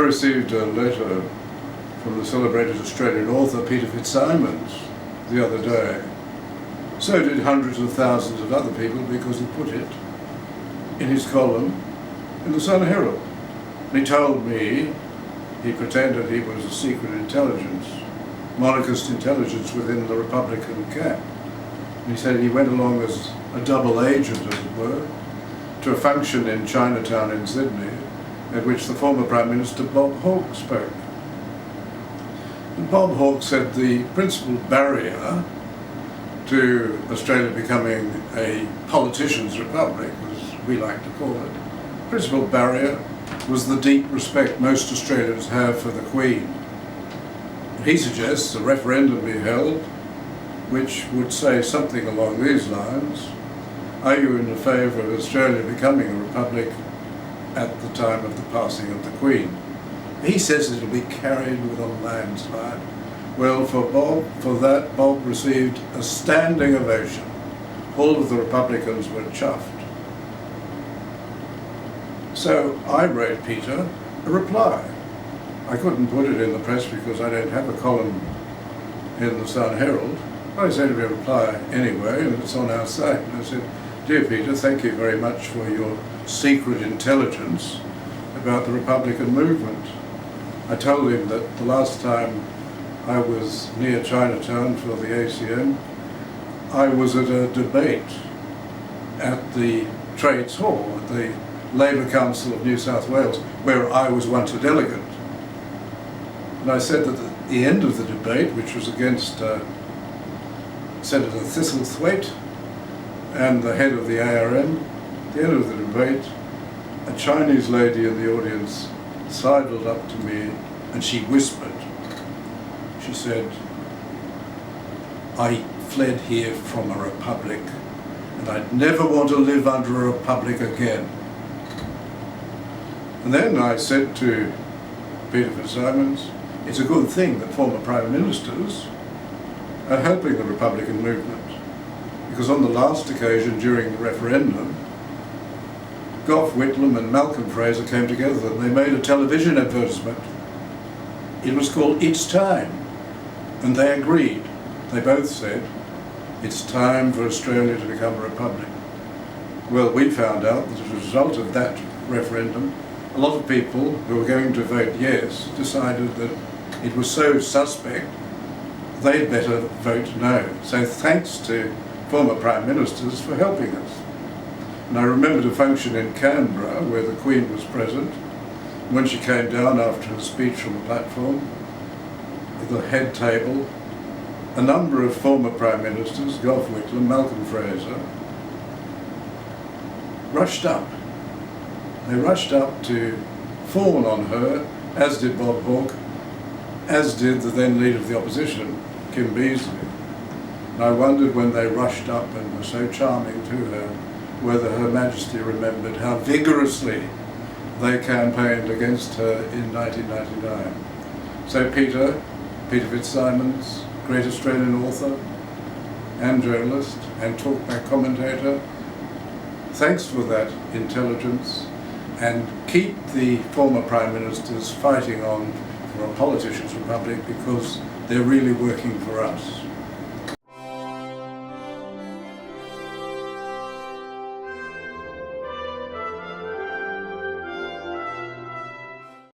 received a letter from the celebrated Australian author Peter FitzSimons the other day. So did hundreds of thousands of other people, because he put it in his column in the Sun Herald. And he told me he pretended he was a secret intelligence, monarchist intelligence within the Republican camp. And he said he went along as a double agent, as it were, to a function in Chinatown in Sydney, at which the former Prime Minister Bob Hawke spoke. And Bob Hawke said the principal barrier to Australia becoming a politician's republic, as we like to call it, the principal barrier was the deep respect most Australians have for the Queen. And he suggests a referendum be held which would say something along these lines: are you in favour of Australia becoming a republic at the time of the passing of the Queen? He says it'll be carried with a landslide. Well, for that, Bob received a standing ovation. All of the Republicans were chuffed. So I wrote Peter a reply. I couldn't put it in the press because I don't have a column in the Sun Herald. I sent him a reply anyway, and it's on our site. And I said, "Dear Peter, thank you very much for your secret intelligence about the Republican movement." I told him that the last time I was near Chinatown for the ACM, I was at a debate at the Trades Hall, at the Labour Council of New South Wales, where I was once a delegate. And I said that at the end of the debate, which was against Senator Thistlethwaite and the head of the ARM, at the end of the debate, a Chinese lady in the audience sidled up to me and she whispered. She said, "I fled here from a republic and I'd never want to live under a republic again." And then I said to Peter FitzSimons, it's a good thing that former Prime Ministers are helping the Republican movement, because on the last occasion during the referendum, Gough Whitlam and Malcolm Fraser came together and they made a television advertisement. It was called "It's Time," and they agreed. They both said, it's time for Australia to become a republic. Well, we found out that as a result of that referendum, a lot of people who were going to vote yes decided that it was so suspect they'd better vote no. So thanks to former Prime Ministers for helping us. And I remembered a function in Canberra where the Queen was present. When she came down after a speech from the platform, at the head table, a number of former Prime Ministers, Gough Whitlam, Malcolm Fraser, rushed up. They rushed up to fawn on her, as did Bob Hawke, as did the then leader of the opposition, Kim Beazley. And I wondered, when they rushed up and were so charming to her, whether Her Majesty remembered how vigorously they campaigned against her in 1999. So Peter FitzSimons, great Australian author and journalist and talkback commentator, thanks for that intelligence, and keep the former Prime Ministers fighting on for a politician's republic, because they're really working for us.